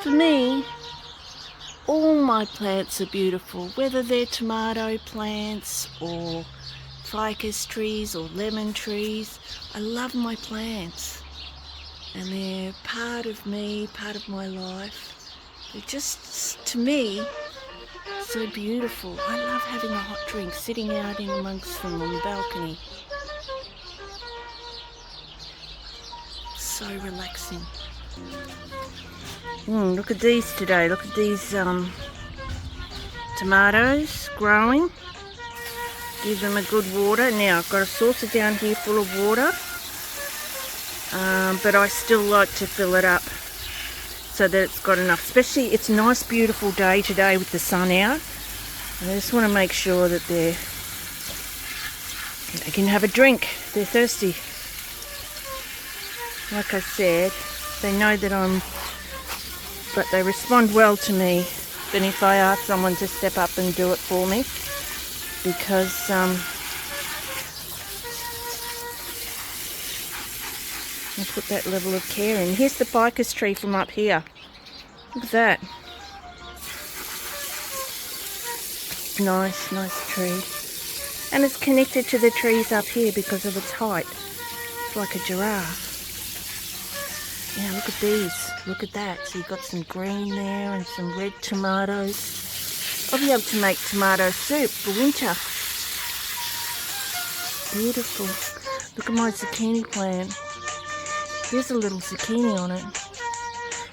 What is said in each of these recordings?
For me, all my plants are beautiful, whether they're tomato plants or ficus trees or lemon trees. I love my plants and they're part of me, part of my life. They're just, to me, so beautiful. I love having a hot drink, sitting out in amongst them on the balcony. So relaxing. Look at these today. Look at these tomatoes growing. Give them a good water. Now I've got a saucer down here full of water, but I still like to fill it up so that it's got enough. Especially, it's a nice beautiful day today with the sun out. And I just want to make sure that they can have a drink. They're thirsty. Like I said, they know that but they respond well to me than if I ask someone to step up and do it for me, because I put that level of care in. Here's the ficus tree from up here. Look at that. Nice tree. And it's connected to the trees up here because of its height. It's like a giraffe. Now look at these. Look at that. So you've got some green there and some red tomatoes. I'll be able to make tomato soup for winter. Beautiful. Look at my zucchini plant. There's a little zucchini on it.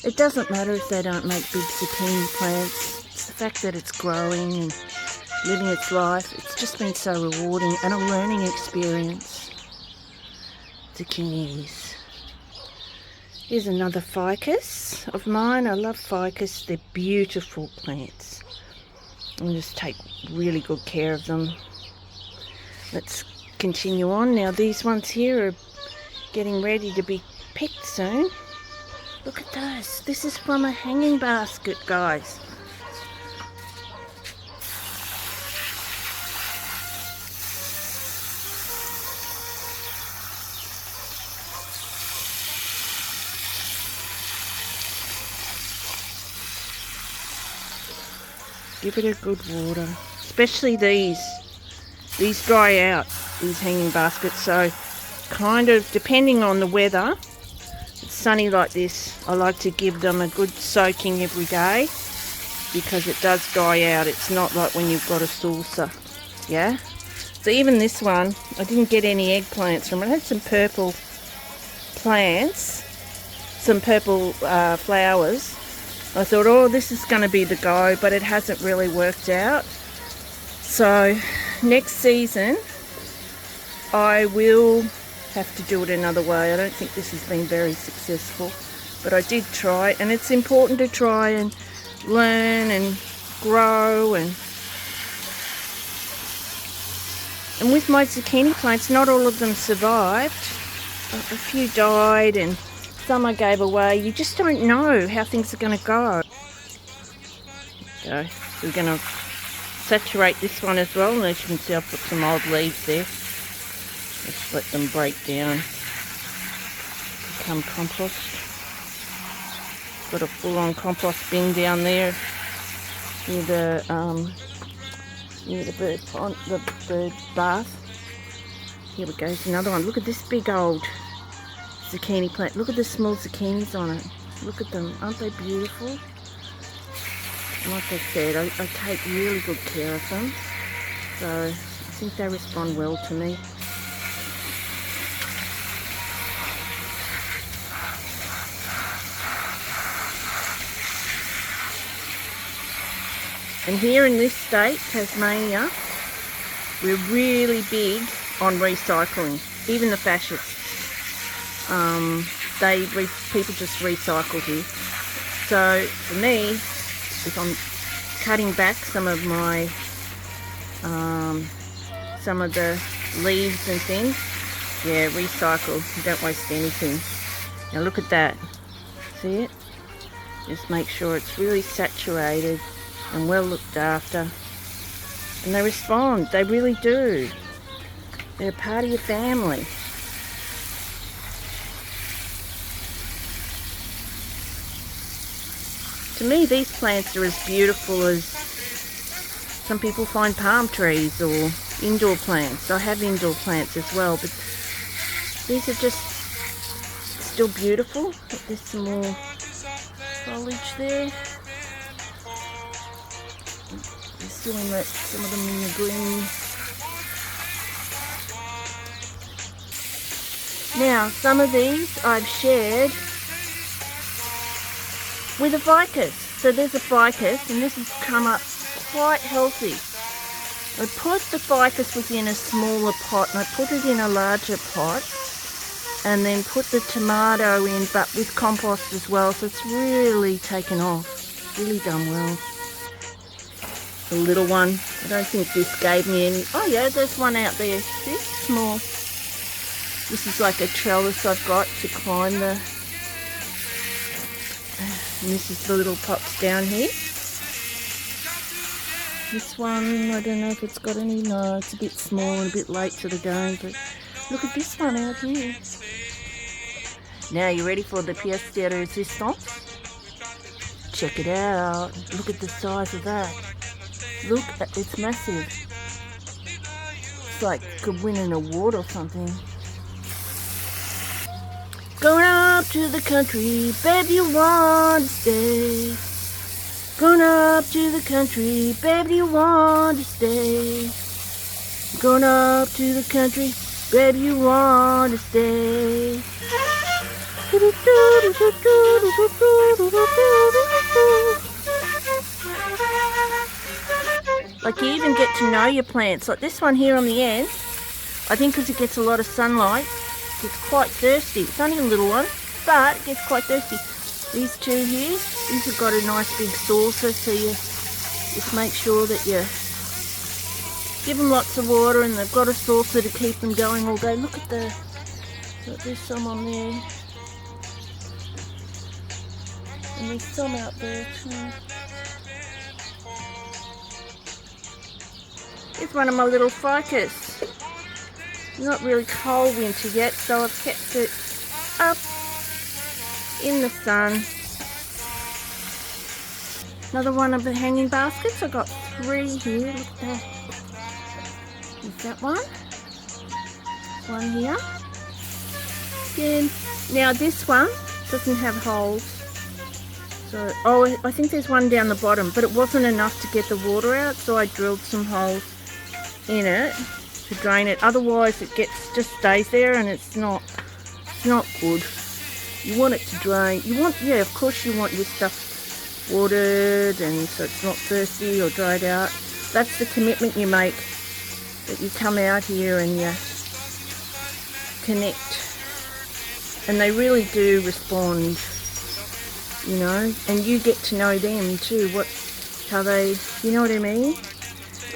It doesn't matter if they don't make big zucchini plants. It's the fact that it's growing and living its life. It's just been so rewarding and a learning experience. Zucchinis. Here's another ficus of mine. I love ficus. They're beautiful plants. I'll just take really good care of them. Let's continue on. Now these ones here are getting ready to be picked soon. Look at those. This is from a hanging basket, guys. Give it a good water, especially these dry out, these hanging baskets. So kind of depending on the weather, it's sunny like this, I like to give them a good soaking every day because it does dry out. It's not like when you've got a saucer. Yeah, so even this one, I didn't get any eggplants from it. I had some purple plants, some purple flowers. I thought, oh, this is going to be the go, but it hasn't really worked out. So next season I will have to do it another way. I don't think this has been very successful, but I did try, and it's important to try and learn and grow. And with my zucchini plants, not all of them survived. A few died and some I gave away. You just don't know how things are going to go. So we're going to saturate this one as well, and as you can see I've put some old leaves there. Just let them break down, become compost. Got a full-on compost bin down there near the bird pond, the bird bath. Here we go, there's another one. Look at this big old zucchini plant. Look at the small zucchinis on it. Look at them. Aren't they beautiful? And like I said, I take really good care of them. So I think they respond well to me. And here in this state, Tasmania, we're really big on recycling. Even the fascists. People just recycle here. So for me, if I'm cutting back some of my some of the leaves and things, yeah, recycle. You don't waste anything. Now look at that. See it? Just make sure it's really saturated and well looked after. And they respond. They really do. They're part of your family. To me, these plants are as beautiful as some people find palm trees or indoor plants. I have indoor plants as well, but these are just still beautiful. There's some more foliage there. There's still in some of them in the green. Now, some of these I've shared with a ficus. So there's a ficus, and this has come up quite healthy. I put the ficus within a smaller pot, and I put it in a larger pot, and then put the tomato in, but with compost as well. So it's really taken off, really done well. The little one, I don't think this gave me any. Oh yeah, there's one out there. See, small. This is like a trellis I've got to climb the. And this is the little pops down here. This one, I don't know if it's got any. No, it's a bit small and a bit late to the game. But look at this one out here. Now, you ready for the pièce de résistance? Check it out. Look at the size of that. Look, it's massive. It's like it could win an award or something. Going up to the country, babe, you want to stay. Going up to the country, babe, you want to stay. Going up to the country, babe, you want to stay. Like, you even get to know your plants. Like this one here on the end, I think because it gets a lot of sunlight, it's quite thirsty. It's only a little one, but it gets quite thirsty. These two here, these have got a nice big saucer, so you just make sure that you give them lots of water, and they've got a saucer to keep them going all day. Look at there's some on there. And there's some out there too. Here's one of my little ficus. Not really cold winter yet, so I've kept it up in the sun. Another one of the hanging baskets. I've got 3 here. Look at that. Is that one? One here. Again. Now this one doesn't have holes. So, oh, I think there's one down the bottom, but it wasn't enough to get the water out, so I drilled some holes in it to drain it. Otherwise it just stays there, and it's not good. You want it to drain. Yeah, of course you want your stuff watered, and so it's not thirsty or dried out. That's the commitment you make, that you come out here and you connect, and they really do respond, you know, and you get to know them too, how they, you know what I mean?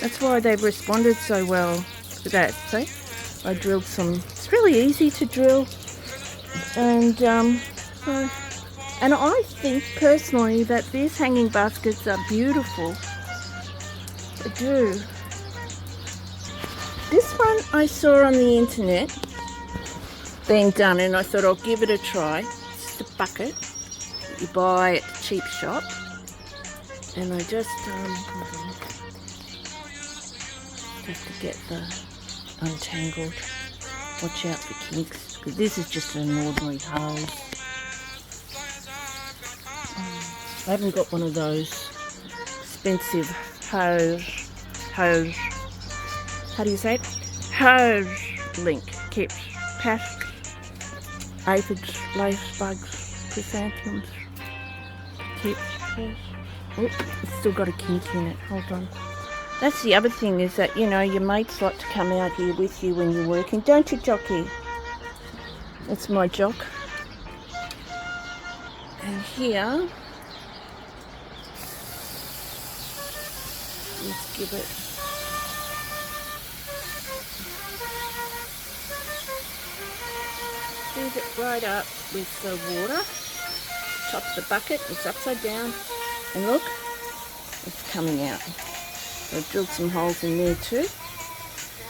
That's why they've responded so well to that. See, I drilled some. It's really easy to drill, and I think personally that these hanging baskets are beautiful. I do. This one I saw on the internet being done, and I thought I'll give it a try. It's just a bucket that you buy at the cheap shop, and I just to get the untangled. Watch out for kinks, because this is just an ordinary hose. I haven't got one of those expensive hose. How do you say it? Hose link keeps pests, aphids, lice, bugs, chrysanthemums. Keeps pests. Oh, it's still got a kink in it. Hold on. That's the other thing, is that, you know, your mates like to come out here with you when you're working. Don't you, Jockey? That's my jock. And here, let's give it. Fill it right up with the water. Top the bucket, it's upside down. And look, it's coming out. I've drilled some holes in there too.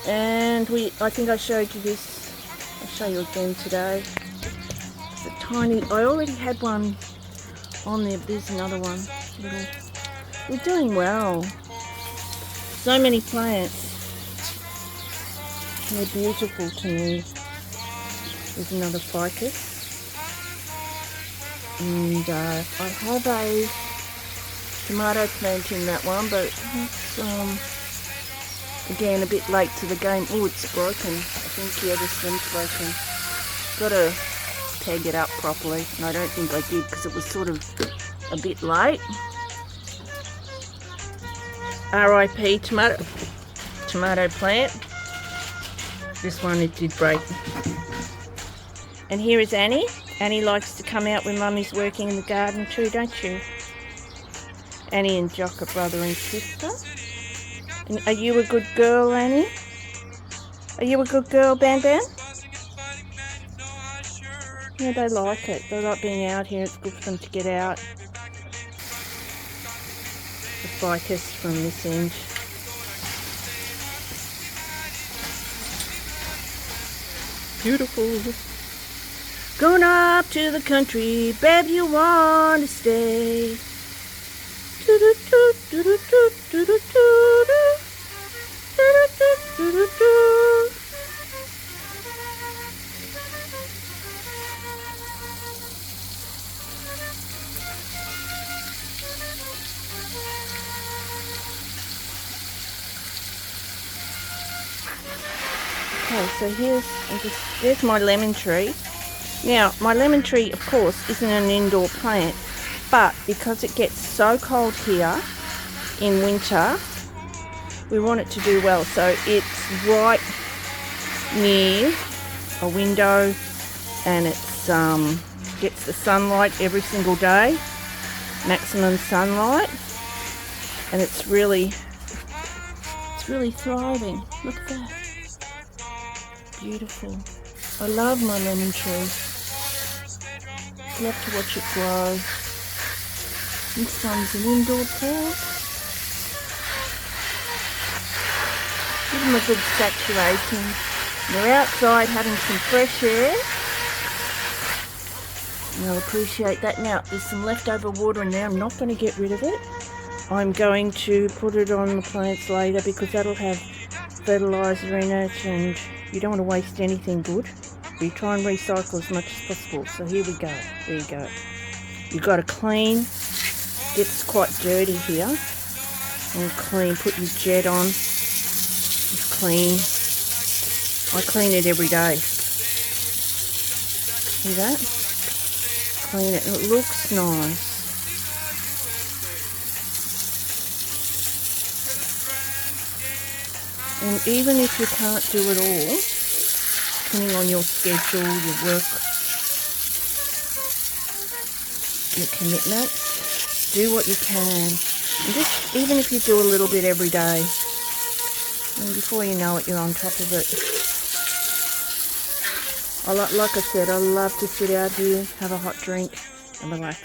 And I think I showed you this. I'll show you again today. It's a tiny, I already had one on there, but there's another one. Little. We're doing well. So many plants. They're beautiful to me. There's another ficus. And I have a tomato plant in that one, but it's again a bit late to the game. Oh, it's broken. I think, yeah, the stem's broken. Gotta tag it up properly, and I don't think I did because it was sort of a bit late. RIP tomato plant. This one, it did break. And here is Annie. Annie likes to come out when Mummy's working in the garden too, don't you? Annie and Jock are brother and sister. And are you a good girl, Annie? Are you a good girl, Ban Ban? Yeah, they like it. They like being out here. It's good for them to get out. The ficus from this end. Beautiful. Going up to the country, babe, you want to stay. Okay, so there's my lemon tree. Now, my lemon tree, of course, isn't an indoor plant, but because it gets so cold here in winter, we want it to do well. So it's right near a window, and it's gets the sunlight every single day, maximum sunlight, and it's really thriving. Look at that. Beautiful. I love my lemon tree. Love to watch it grow. This one's an indoor plant. Give them a good saturation. They're outside having some fresh air. And they'll appreciate that. Now, there's some leftover water in there. I'm not going to get rid of it. I'm going to put it on the plants later because that'll have fertilizer in it, and you don't want to waste anything good. We try and recycle as much as possible. So here we go. There you go. You've got to clean. It gets quite dirty here. And clean. Put your jet on. Just clean. I clean it every day. See that? Clean it. And it looks nice. And even if you can't do it all, depending on your schedule, your work, your commitment, do what you can. And just, even if you do a little bit every day, and before you know it, you're on top of it. Like I said, I love to sit out here, have a hot drink, and relax.